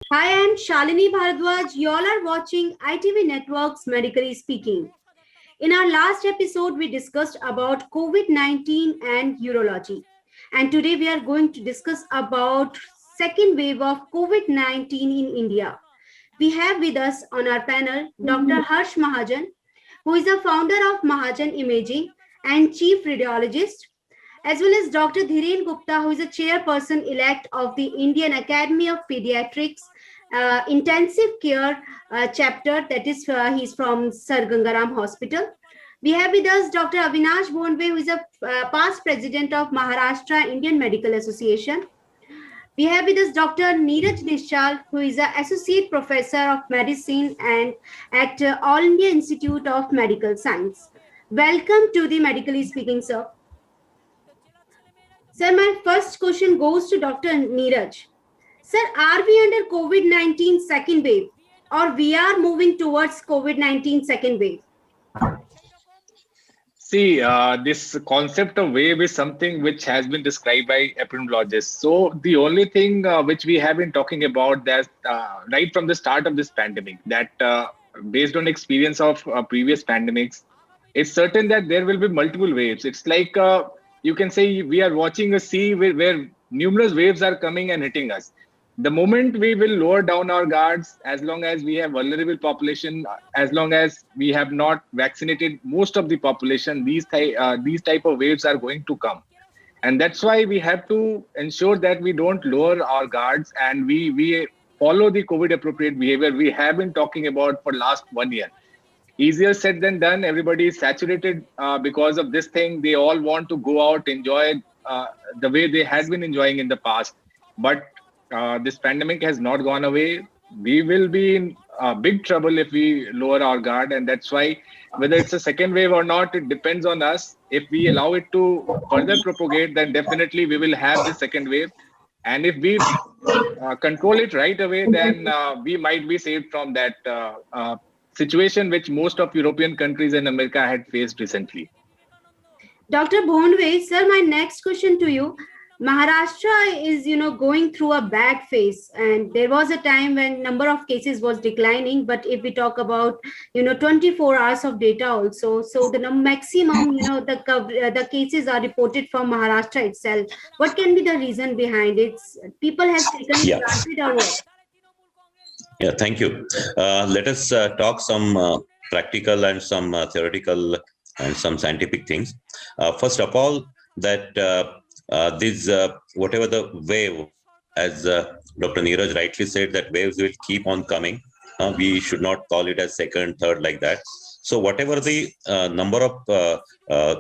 Hi, I'm Shalini Bharadwaj. You all are watching ITV Networks Medically Speaking. In our last episode, we discussed about COVID-19 and urology. And today we are going to discuss about second wave of COVID-19 in India. We have with us on our panel Dr. Harsh Mahajan, who is the founder of Mahajan Imaging and chief radiologist, as well as Dr. Dhiren Gupta, who is a chairperson elect of the Indian Academy of Pediatrics Intensive Care chapter. That is, he's from Sir Gangaram Hospital. We have with us Dr. Avinash Bondwe, who is a past president of Maharashtra Indian Medical Association. We have with us Dr. Neeraj Nishal, who is an associate professor of medicine and at All India Institute of Medical Science. Welcome to the Medically Speaking, sir. Sir, my first question goes to Dr. Neeraj. Sir, are we under COVID-19 second wave or we are moving towards COVID-19 second wave? See, this concept of wave is something which has been described by epidemiologists. So the only thing which we have been talking about that right from the start of this pandemic, that based on experience of previous pandemics, it's certain that there will be multiple waves. It's like you can say we are watching a sea where numerous waves are coming and hitting us. The moment we will lower down our guards, as long as we have vulnerable population, as long as we have not vaccinated most of the population, these type of waves are going to come, and that's why we have to ensure that we don't lower our guards and we follow the COVID appropriate behavior we have been talking about for last 1 year. Easier said than done. Everybody is saturated because of this thing. They all want to go out, enjoy the way they had been enjoying in the past. But this pandemic has not gone away. We will be in big trouble if we lower our guard. And that's why, whether it's a second wave or not, it depends on us. If we allow it to further propagate, then definitely we will have the second wave. And if we control it right away, then we might be saved from that situation which most of European countries and America had faced recently. Dr. Bondwe, sir, my next question to you. Maharashtra is, going through a bad phase, and there was a time when number of cases was declining. But if we talk about, 24 hours of data also, so the maximum, the cases are reported from Maharashtra itself. What can be the reason behind it? People have taken it granted or what? Yeah, thank you. Let us talk some practical and some theoretical and some scientific things. First of all, that this whatever the wave, as Dr. Neeraj rightly said, that waves will keep on coming. We should not call it as second, third like that. So whatever the number of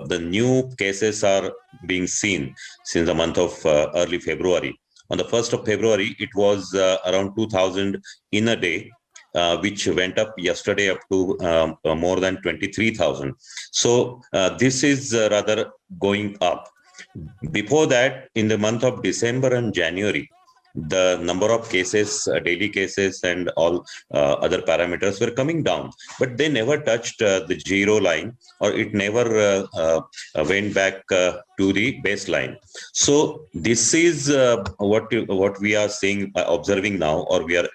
the new cases are being seen since the month of early February. On the 1st of February, it was around 2,000 in a day, which went up yesterday up to more than 23,000. So this is rather going up. Before that, in the month of December and January, the number of cases, daily cases and all other parameters were coming down, but they never touched the zero line, or it never went back to the baseline. So this is what we are seeing, observing now, or we are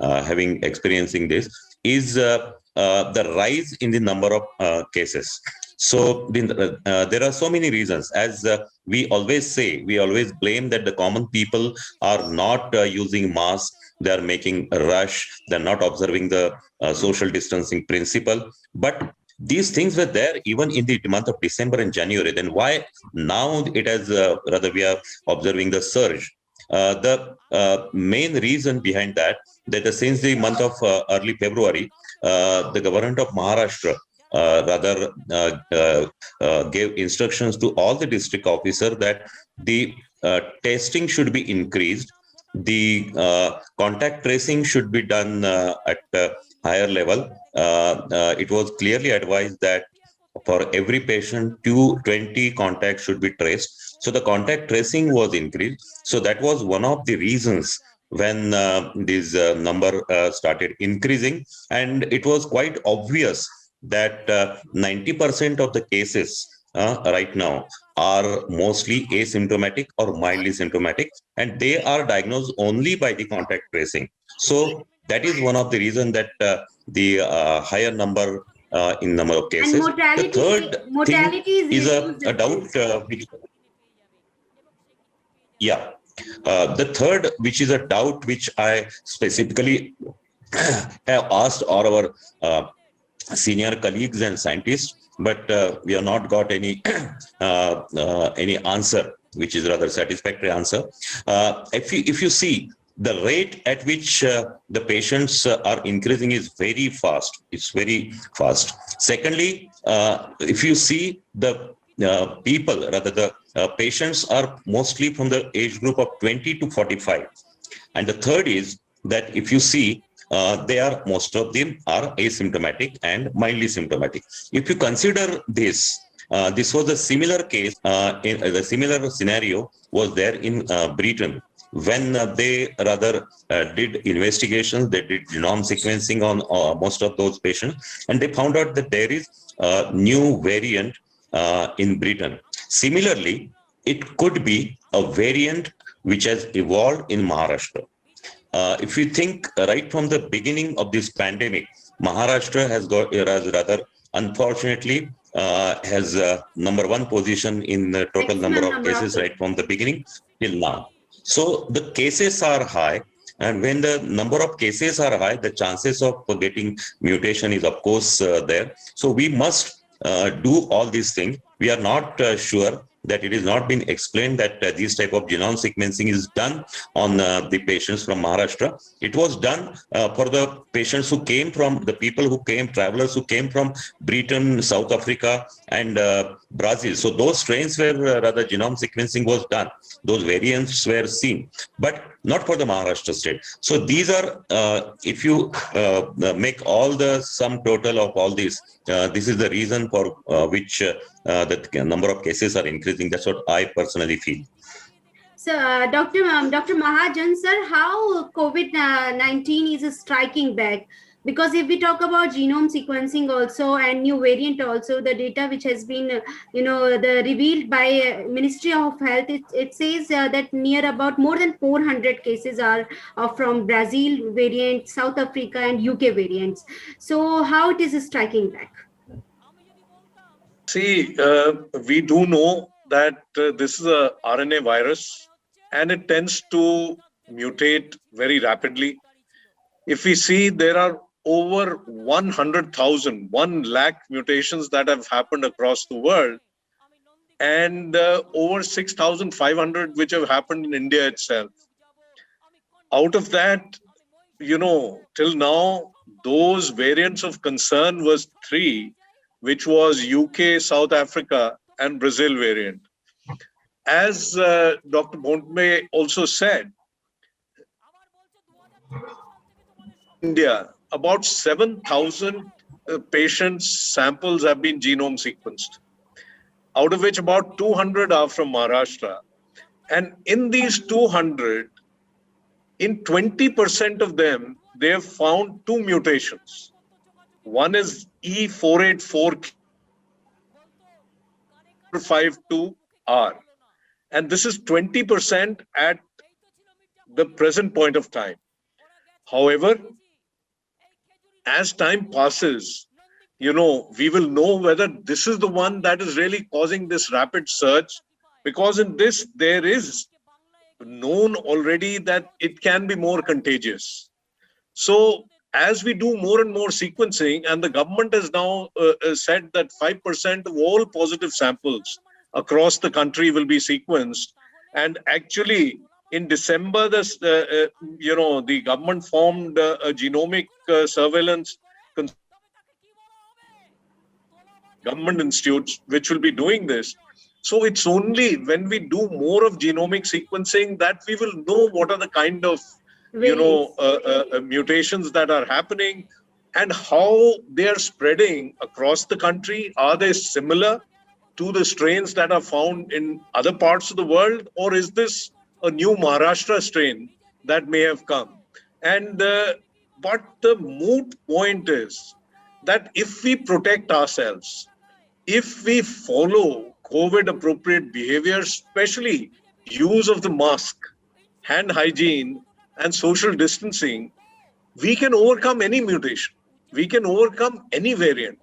experiencing this, is the rise in the number of cases. So there are so many reasons. As we always say, we always blame that the common people are not using masks. They are making a rush. They're not observing the social distancing principle. But these things were there even in the month of December and January. Then why now it has rather we are observing the surge? The main reason behind that since the month of early February, the government of Maharashtra gave instructions to all the district officers that the testing should be increased, the contact tracing should be done at a higher level. It was clearly advised that for every patient, 20 contacts should be traced. So the contact tracing was increased. So that was one of the reasons when this number started increasing. And it was quite obvious that 90% of the cases right now are mostly asymptomatic or mildly symptomatic, and they are diagnosed only by the contact tracing. So that is one of the reasons that the higher number in number of And cases. The third thing mortality is is reduced. a doubt which, yeah, the third, which is a doubt which I specifically have asked all our senior colleagues and scientists, but we have not got any any answer, which is rather satisfactory answer. If you see the rate at which the patients are increasing is very fast. It's very fast. Secondly, if you see the people, rather the patients are mostly from the age group of 20 to 45. And the third is that if you see, most of them are asymptomatic and mildly symptomatic. If you consider this, this was a similar case, in the similar scenario was there in Britain when they rather did investigations, they did genome sequencing on most of those patients, and they found out that there is a new variant in Britain. Similarly, it could be a variant which has evolved in Maharashtra. If you think right from the beginning of this pandemic, Maharashtra has got rather unfortunately has number one position in the total number of cases right from the beginning till now. So the cases are high, and when the number of cases are high, the chances of getting mutation is of course there. So we must do all these things. We are not sure that it has not been explained that this type of genome sequencing is done on the patients from Maharashtra. It was done for the patients who came from, the people who came, travelers who came from Britain, South Africa, and Brazil. So those strains were rather genome sequencing was done. Those variants were seen, but not for the Maharashtra state. So these are, if you make all the sum total of all these, this is the reason for which the number of cases are increasing. That's what I personally feel. So, Dr. Mahajan, sir, how COVID-19 is striking back? Because if we talk about genome sequencing also and new variant also, the data which has been, revealed by Ministry of Health, it says that near about more than 400 cases are from Brazil variant, South Africa and UK variants. So how it is striking back? See, we do know that this is a RNA virus and it tends to mutate very rapidly. If we see, there are over 100,000, 1 lakh mutations that have happened across the world, and over 6,500 which have happened in India itself. Out of that, till now, those variants of concern was 3, which was UK, South Africa, and Brazil variant. As Dr. Bhontme also said, India, about 7,000 patients' samples have been genome sequenced, out of which about 200 are from Maharashtra. And in these 200, in 20% of them, they have found 2 mutations. One is E48452R, and this is 20% at the present point of time. However, as time passes, we will know whether this is the one that is really causing this rapid surge, because in this, there is known already that it can be more contagious. So as we do more and more sequencing, and the government has now said that 5% of all positive samples across the country will be sequenced. And actually, in December, the government formed a genomic surveillance government institutes which will be doing this. So it's only when we do more of genomic sequencing that we will know what are the kind of mutations that are happening and how they are spreading across the country. Are they similar to the strains that are found in other parts of the world, or is this a new Maharashtra strain that may have come? And but the moot point is that if we protect ourselves, if we follow COVID appropriate behavior, especially use of the mask, hand hygiene, and social distancing, we can overcome any mutation. We can overcome any variant.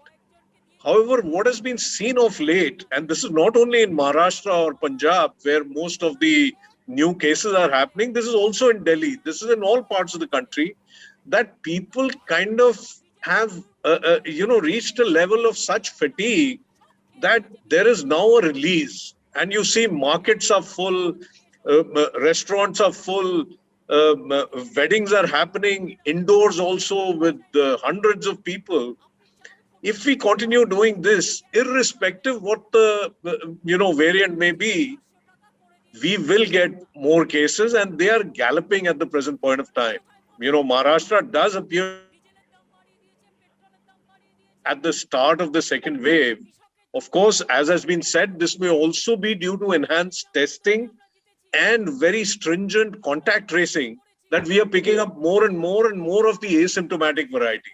However, what has been seen of late, and this is not only in Maharashtra or Punjab, where most of the new cases are happening, this is also in Delhi, this is in all parts of the country, that people kind of have, reached a level of such fatigue that there is now a release. And you see markets are full, restaurants are full, weddings are happening indoors also with hundreds of people. If we continue doing this, irrespective what the variant may be, we will get more cases, and they are galloping at the present point of time. Maharashtra does appear at the start of the second wave. Of course, as has been said, this may also be due to enhanced testing and very stringent contact tracing that we are picking up more and more and more of the asymptomatic variety.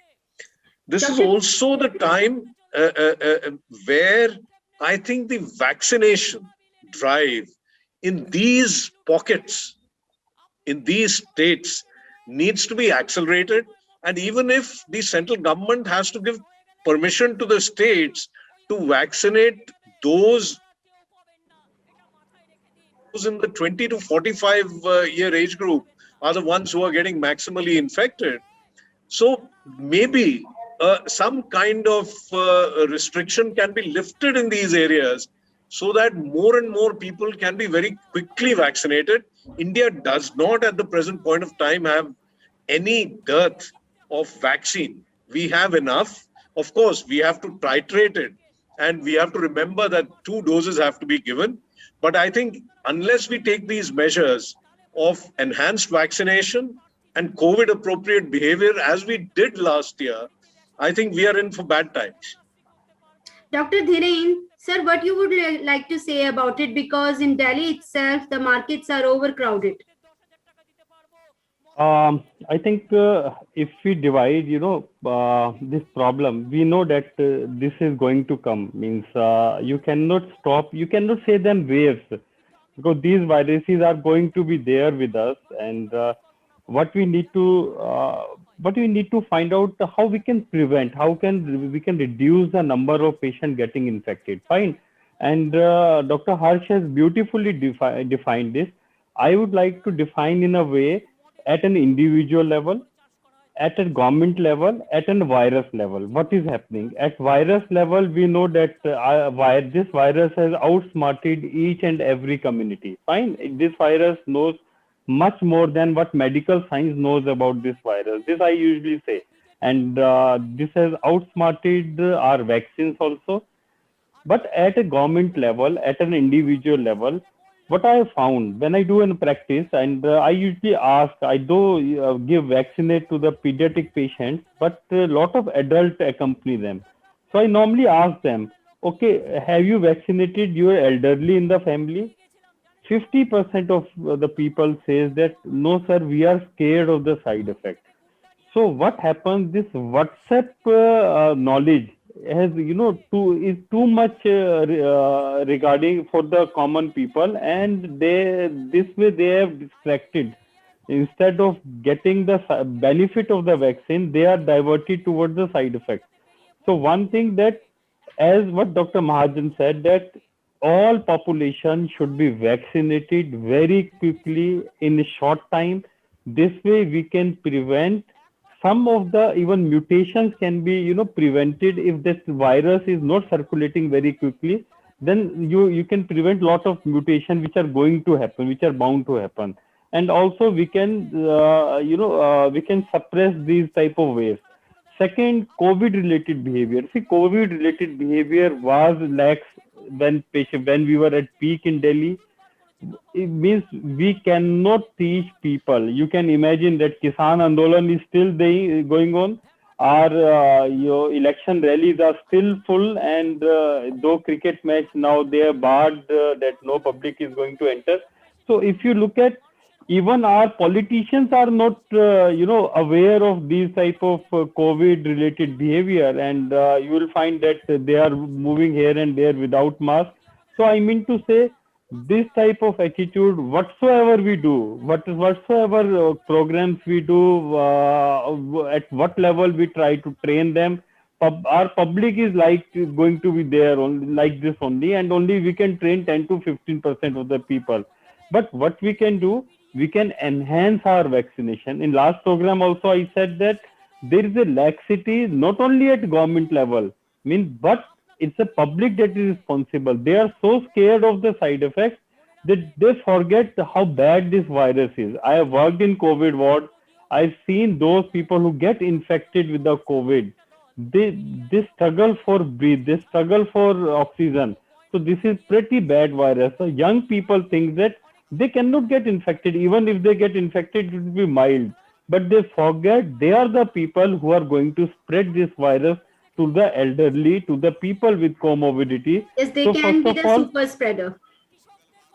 This is also the time where I think the vaccination drive in these pockets, in these states, needs to be accelerated. And even if the central government has to give permission to the states to vaccinate those in the 20 to 45 year age group are the ones who are getting maximally infected. So maybe some kind of restriction can be lifted in these areas so that more and more people can be very quickly vaccinated. India does not at the present point of time have any dearth of vaccine. We have enough. Of course, we have to titrate it, and we have to remember that 2 doses have to be given. But I think unless we take these measures of enhanced vaccination and COVID appropriate behavior as we did last year, I think we are in for bad times. Dr. Dhiren, sir, what you would like to say about it? Because in Delhi itself, the markets are overcrowded. I think if we divide, this problem, we know that this is going to come. Means you cannot stop, you cannot say them waves, because these viruses are going to be there with us. And what we need to find out how we can prevent, how we can reduce the number of patients getting infected. Fine. And Dr. Harsh has beautifully defined this. I would like to define in a way at an individual level, at a government level, at a virus level. What is happening? At virus level, we know that this virus has outsmarted each and every community. Fine. This virus knows much more than what medical science knows about this virus. This I usually say. And this has outsmarted our vaccines also. But at a government level, at an individual level, what I have found when I do in practice, and I usually ask, I do give vaccinate to the pediatric patients, but a lot of adults accompany them. So I normally ask them, okay, have you vaccinated your elderly in the family? 50% of the people says that, no, sir, we are scared of the side effect. So what happens, this WhatsApp knowledge has, is too much regarding for the common people, and this way they have distracted. Instead of getting the benefit of the vaccine, they are diverted towards the side effect. So one thing that, as what Dr. Mahajan said, that all population should be vaccinated very quickly in a short time. This way we can prevent some of the even mutations can be prevented. If this virus is not circulating very quickly, then you can prevent lot of mutation which are going to happen, which are bound to happen. And also we can we can suppress these type of waves. Second, COVID related behavior. See, COVID related behavior was lax when we were at peak in Delhi. It means we cannot teach people. You can imagine that Kisan Andolan is still going on. Our your election rallies are still full, and though cricket match now they are barred that no public is going to enter. So if you look at, even our politicians are not aware of these type of COVID related behavior, and you will find that they are moving here and there without mask. So I mean to say, this type of attitude, whatsoever we do, whatsoever programs we do, at what level we try to train them, our public is like going to be there only like this only, and only we can train 10 to 15% of the people. But what we can do, we can enhance our vaccination. In last program also I said that there is a laxity not only at government level, but it's the public that is responsible. They are so scared of the side effects that they forget how bad this virus is. I have worked in COVID ward. I've seen those people who get infected with the COVID. They struggle for breathe. They struggle for oxygen. So this is pretty bad virus. So young people think that they cannot get infected. Even if they get infected, it will be mild. But they forget they are the people who are going to spread this virus to the elderly, to the people with comorbidity. Yes, they So can be first of the all, super spreader.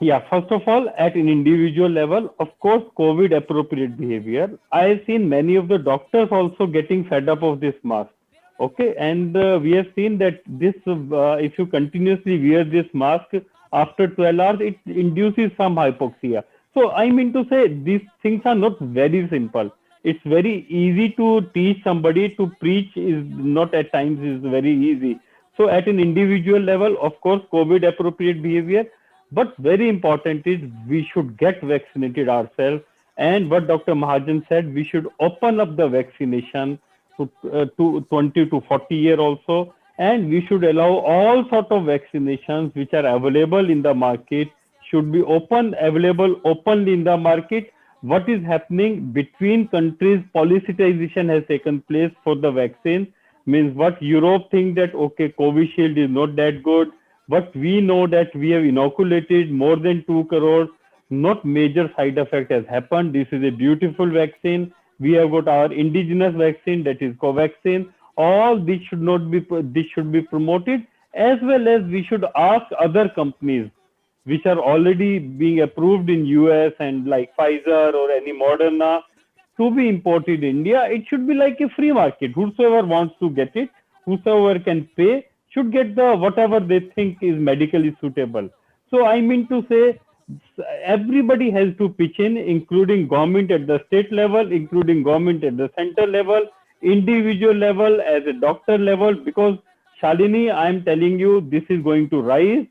yeah, first of all, at an individual level, of course, COVID appropriate behavior. I have seen many of the doctors also getting fed up of this mask. Okay, and we have seen that this, if you continuously wear this mask after 12 hours, it induces some hypoxia. So I mean to say, these things are not very simple. It's very easy to teach somebody. To preach is not at times is very easy. So at an individual level, of course, COVID appropriate behavior, but very important is we should get vaccinated ourselves. And what Dr. Mahajan said, we should open up the vaccination to 20 to 40 year also, and we should allow all sort of vaccinations which are available in the market should be available openly in the market. What is happening between countries, politicization has taken place for the vaccine. What Europe think that okay, Covishield is not that good, but we know that we have inoculated more than 2 crores, not major side effect has happened. This is a beautiful vaccine. We have got our indigenous vaccine, that is Covaxin. All this should be promoted, as well as we should ask other companies which are already being approved in US and like Pfizer or any Moderna to be imported in India. It should be like a free market. Whosoever wants to get it, whosoever can pay, should get the whatever they think is medically suitable. So I mean to say, everybody has to pitch in, including government at the state level, including government at the center level, individual level, as a doctor level, because Shalini, I am telling you, this is going to rise.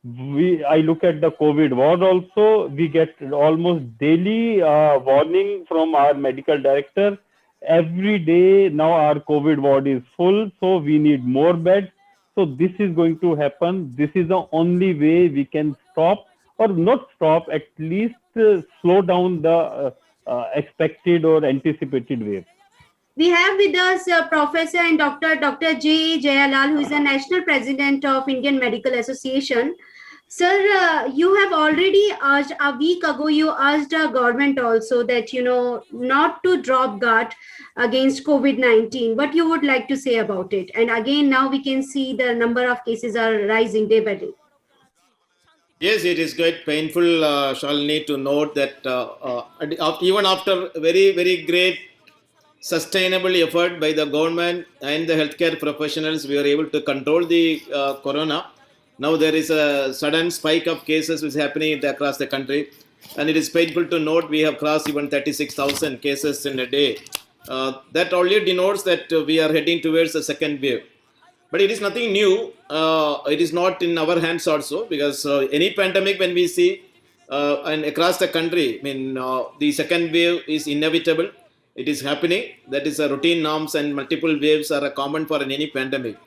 I look at the COVID ward also, we get almost daily warning from our medical director. Every day now our COVID ward is full, so we need more beds. So this is going to happen. This is the only way we can stop, or not stop, at least slow down the expected or anticipated wave. We have with us Professor and Dr. J. Jayalal, who is the National President of Indian Medical Association. Sir, you have already urged, a week ago, you urged our government also that, not to drop guard against COVID-19. What you would like to say about it? And again, now we can see the number of cases are rising day by day. Yes, it is quite painful, Shalini, to note that even after very, very great sustainable effort by the government and the healthcare professionals, we were able to control the corona. Now there is a sudden spike of cases which is happening across the country. And it is painful to note we have crossed even 36,000 cases in a day. That only denotes that we are heading towards the second wave. But it is nothing new. It is not in our hands also, because any pandemic when we see and across the country, the second wave is inevitable. It is happening. That is a routine norms, and multiple waves are common for any pandemic.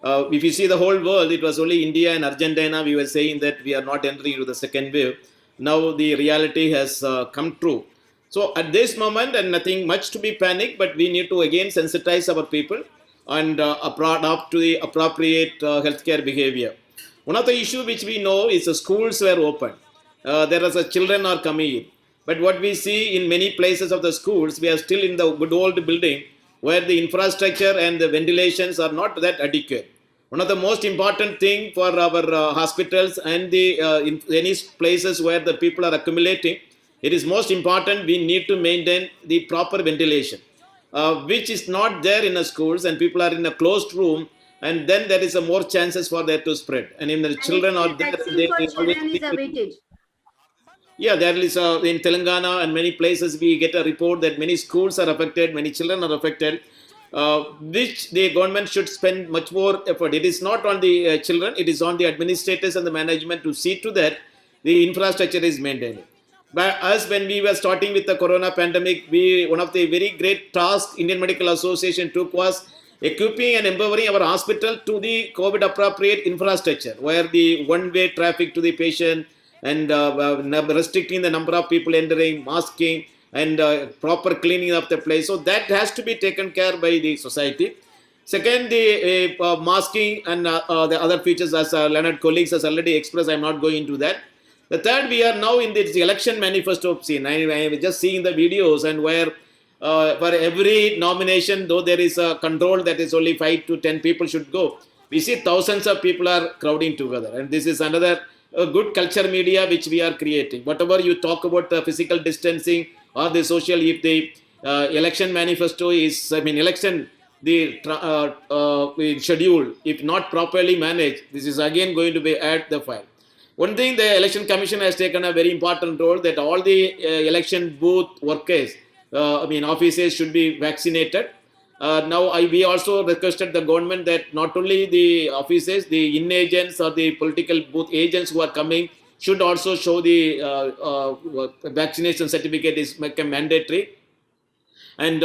If you see the whole world, it was only India and Argentina we were saying that we are not entering into the second wave. Now the reality has come true. So at this moment, and nothing much to be panicked, but we need to again sensitize our people and adopt to the appropriate healthcare behavior. One of the issues which we know is the schools were open. There is a children are coming in. But what we see in many places of the schools, we are still in the good old building where the infrastructure and the ventilations are not that adequate. One of the most important thing for our hospitals and the in any places where the people are accumulating, it is most important we need to maintain the proper ventilation, which is not there in the schools, and people are in a closed room, and then there is a more chances for that to spread. And if the children are there, vaccine for children is awaited. Yeah, there is in Telangana and many places we get a report that many schools are affected, many children are affected, which the government should spend much more effort. It is not on the children, it is on the administrators and the management to see to that the infrastructure is maintained. But us, when we were starting with the corona pandemic, we one of the very great tasks Indian Medical Association took was equipping and empowering our hospital to the COVID appropriate infrastructure, where the one-way traffic to the patient and restricting the number of people entering, masking, and proper cleaning of the place. So that has to be taken care by the society. Second, the masking and the other features, as Leonard colleagues has already expressed, I'm not going into that. The third, we are now in this election manifesto scene. I was just seeing the videos, and where for every nomination, though there is a control that is only 5 to 10 people should go, we see thousands of people are crowding together. And this is another good culture media which we are creating. Whatever you talk about physical distancing or the social, if the election manifesto is, election, the schedule, if not properly managed, this is again going to be at the file. One thing, the election commission has taken a very important role, that all the election booth workers, officers should be vaccinated. Now we also requested the government that not only the officers, the in agents or the political booth agents who are coming should also show the vaccination certificate is mandatory. And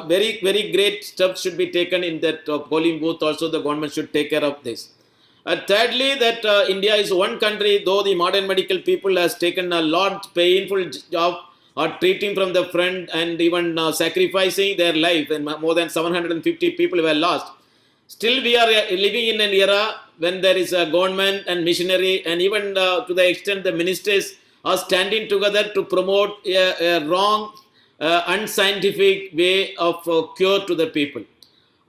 very, very great steps should be taken in that polling booth. Also, the government should take care of this. Thirdly, that India is one country, though the modern medical people has taken a lot painful job or treating from the front and even sacrificing their life, and more than 750 people were lost. Still, we are living in an era when there is a government and missionary, and even to the extent the ministers are standing together to promote a wrong, unscientific way of cure to the people.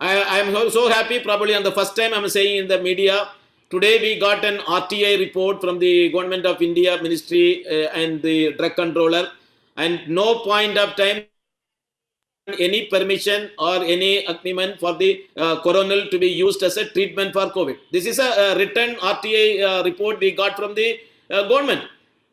I am so happy, probably on the first time I'm saying in the media, today we got an RTI report from the Government of India Ministry and the Drug Controller, and no point of time any permission or any agreement for the coronal to be used as a treatment for COVID. This is a written RTI report we got from the government.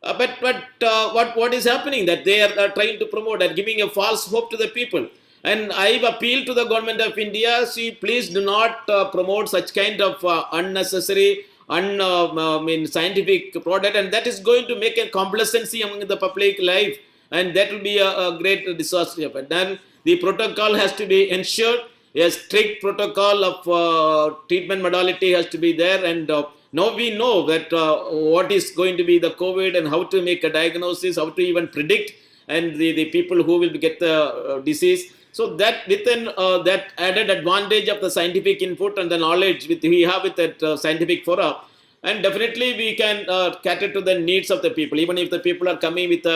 But what is happening, that they are trying to promote and giving a false hope to the people. And I've appealed to the government of India, see, please do not promote such kind of unnecessary, scientific product, and that is going to make a complacency among the public life, and that will be a great disaster. But then the protocol has to be ensured. A strict protocol of treatment modality has to be there, and now we know that what is going to be the COVID and how to make a diagnosis, how to even predict, and the people who will get the disease. So that within that added advantage of the scientific input and the knowledge we have with that scientific forum, and definitely we can cater to the needs of the people. Even if the people are coming with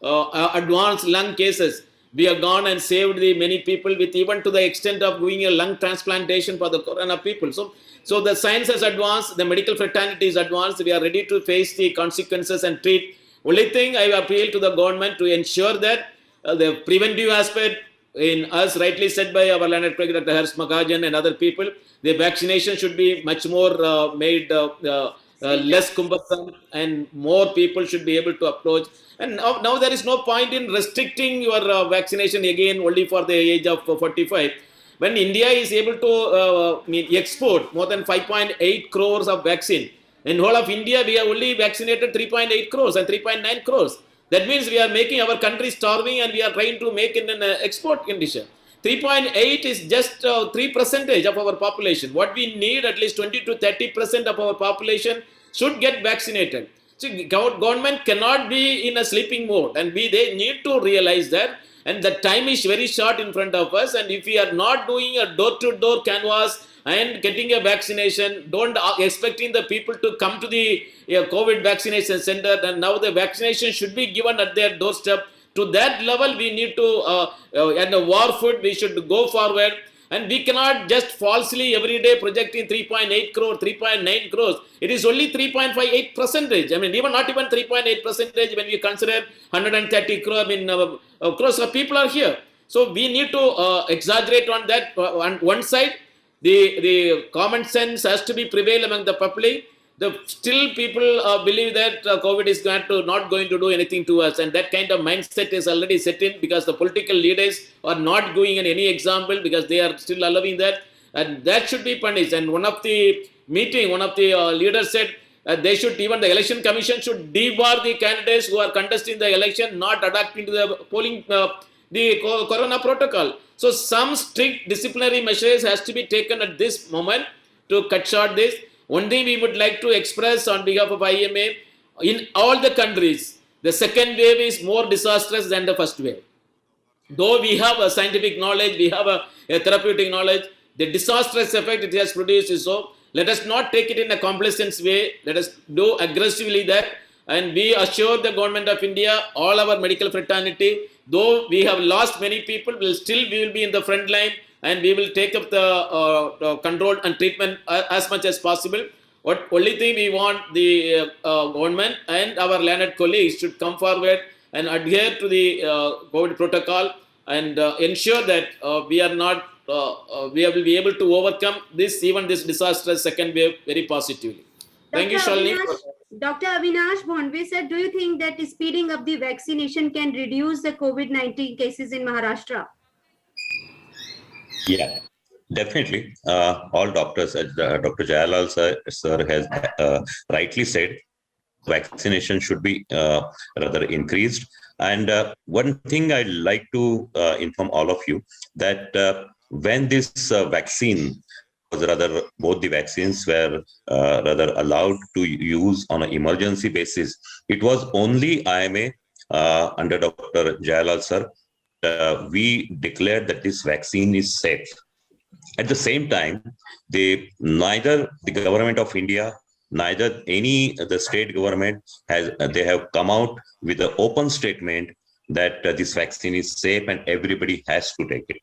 advanced lung cases, we have gone and saved the many people, with even to the extent of doing a lung transplantation for the corona people. So the science has advanced, the medical fraternity is advanced. We are ready to face the consequences and treat. Only thing I appeal to the government to ensure that the preventive aspect, in us rightly said by our learned colleague Dr. Harsh Magajan and other people, the vaccination should be much more made less cumbersome, and more people should be able to approach. And now there is no point in restricting your vaccination again only for the age of 45. When India is able to export more than 5.8 crores of vaccine, in whole of India we have only vaccinated 3.8 crores and 3.9 crores. That means we are making our country starving, and we are trying to make it in an export condition. 3.8 is just 3% of our population. What we need, at least 20 to 30% of our population should get vaccinated. So government cannot be in a sleeping mode, and they need to realize that. And the time is very short in front of us. And if we are not doing a door-to-door canvas and getting a vaccination, don't expecting the people to come to the COVID vaccination center. And now the vaccination should be given at their doorstep. To that level, we need to, and the war foot, we should go forward. And we cannot just falsely every day projecting 3.8 crore, 3.9 crores. It is only 3.58%. Even not even 3.8% when we consider 130 crore, crores of people are here. So we need to exaggerate on that. On one side, the common sense has to be prevail among the public. still people believe that COVID is not going to do anything to us, and that kind of mindset is already set in because the political leaders are not giving any example because they are still allowing that, and that should be punished. And one of the leaders said the election commission should debar the candidates who are contesting the election, not adapting to the polling corona protocol. So some strict disciplinary measures has to be taken at this moment to cut short this. One thing we would like to express on behalf of IMA, in all the countries, the second wave is more disastrous than the first wave. Though we have a scientific knowledge, we have a therapeutic knowledge, the disastrous effect it has produced is so. Let us not take it in a complacent way. Let us do aggressively that, and we assure the government of India, all our medical fraternity, though we have lost many people, we will be in the front line, and we will take up the control and treatment as much as possible. What only thing we want the government and our learned colleagues should come forward and adhere to the COVID protocol and ensure that we will be able to overcome this disastrous second wave very positively. Thank you, Shalini. Dr. Avinash Bhondwe said, do you think that speeding up the vaccination can reduce the COVID-19 cases in Maharashtra? Yeah, definitely. All doctors, as Dr. Jayalal sir has rightly said, vaccination should be rather increased. And one thing I'd like to inform all of you that when this vaccine was rather, both the vaccines were rather allowed to use on an emergency basis, it was only IMA under Dr. Jayalal sir, we declared that this vaccine is safe. At the same time, neither the government of India, neither the state government they have come out with an open statement that this vaccine is safe and everybody has to take it.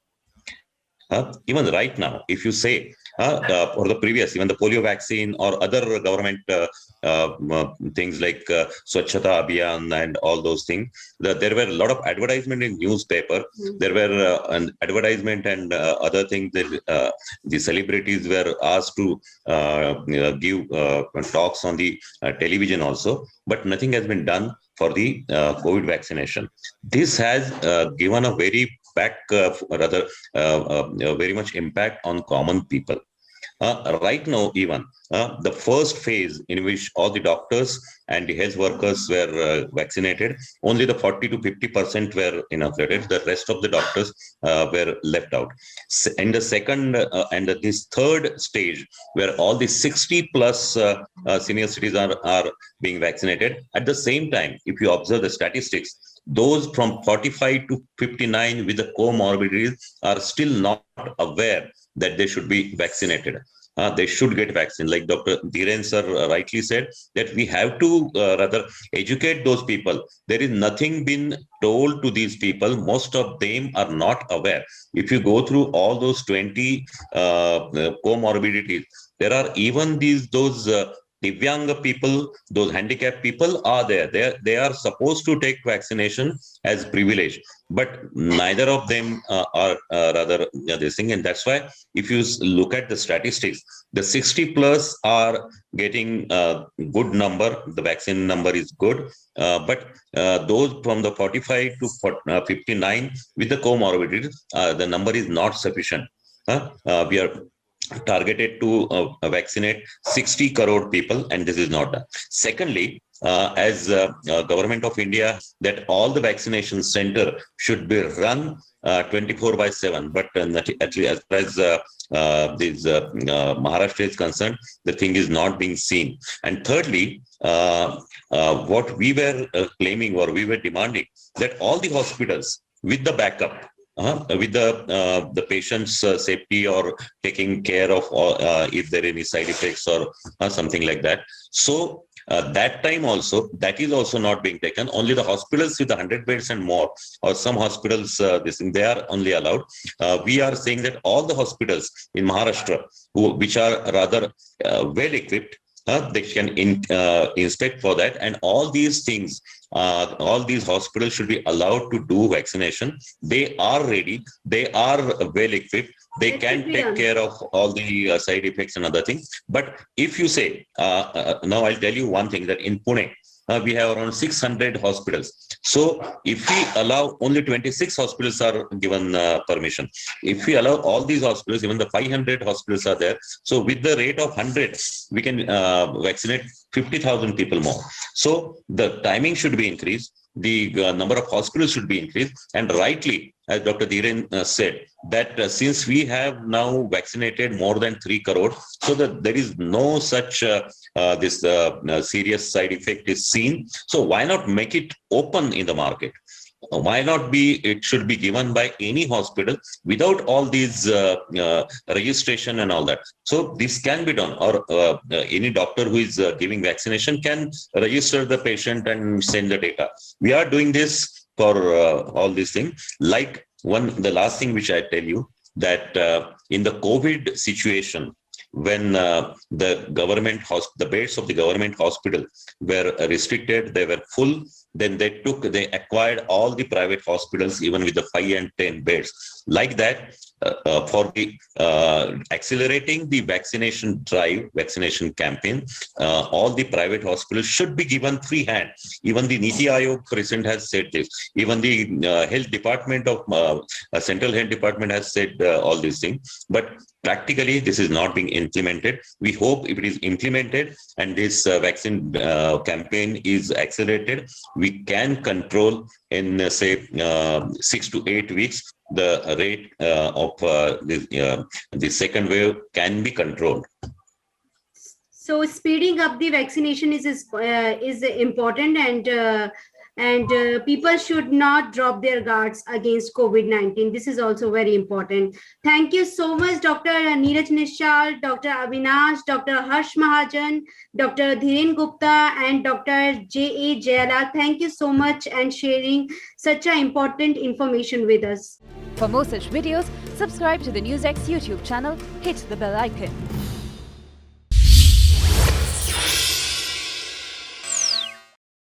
Even right now, if you say, or the previous, even the polio vaccine or other government things like Swachhata Abhiyan and all those things, there were a lot of advertisement in newspaper. There were an advertisement and other things that the celebrities were asked to give talks on the television also, but nothing has been done for the COVID vaccination. This has given a very very much impact on common people. Right now, even the first phase in which all the doctors and the health workers were vaccinated, only the 40 to 50% were inoculated. The rest of the doctors were left out. In the second and this third stage, where all the 60 plus senior citizens are being vaccinated, at the same time, if you observe the statistics, those from 45 to 59 with the comorbidities are still not aware that they should be vaccinated. They should get vaccine. Like Dr. Dhiren sir rightly said, that we have to rather educate those people. There is nothing been told to these people. Most of them are not aware. If you go through all those 20 comorbidities, there are even those Divyang people, those handicapped people are there. They are supposed to take vaccination as privilege, but neither of them are rather this thing. And that's why if you look at the statistics, the 60 plus are getting a good number. The vaccine number is good, but those from the 45 to 59 with the comorbidities, the number is not sufficient. We are targeted to vaccinate 60 crore people, and this is not done. Secondly, as government of India, that all the vaccination center should be run 24/7, but at least as far as Maharashtra is concerned, the thing is not being seen. And thirdly, what we were claiming or we were demanding, that all the hospitals with the backup, with the patient's safety or taking care of if there are any side effects or something like that. So that time also, that is also not being taken. Only the hospitals with 100 beds and more, or some hospitals, they are only allowed. We are saying that all the hospitals in Maharashtra, which are rather well equipped, they can inspect for that, and all these things, all these hospitals should be allowed to do vaccination. They are ready, they are well equipped, they That can should be take done. care of all the side effects and other things. But if you say, now I'll tell you one thing, that in Pune, we have around 600 hospitals. So if we allow, only 26 hospitals are given permission. If we allow all these hospitals, even the 500 hospitals are there. So with the rate of 100, we can vaccinate 50,000 people more. So the timing should be increased. The number of hospitals should be increased. And rightly, as Dr. Dhiren said, that since we have now vaccinated more than 3 crore, so that there is no such this serious side effect is seen. So why not make it open in the market? Why not be, it should be given by any hospital without all these registration and all that. So this can be done, or any doctor who is giving vaccination can register the patient and send the data. We are doing this for all these things. Like the last thing which I tell you, that in the COVID situation, when the beds of the government hospital were restricted, they were full, then they acquired all the private hospitals, even with the 5 and 10 beds. Like that, for the accelerating the vaccination drive, vaccination campaign, all the private hospitals should be given free hand. Even the Niti Aayog president has said this. Even the health department of Central Health Department has said all these things. But practically, this is not being implemented. We hope if it is implemented and this vaccine campaign is accelerated, we can control in say 6 to 8 weeks the rate of the second wave can be controlled. So speeding up the vaccination is important, and people should not drop their guards against COVID-19. This is also very important. Thank you so much, Dr. Neeraj Nishal, Dr. Avinash, Dr. Harsh Mahajan, Dr. Dhiren Gupta, and Dr. J.A. Jayalal. Thank you so much and sharing such a important information with us. For more such videos, subscribe to the NewsX YouTube channel, hit the bell icon.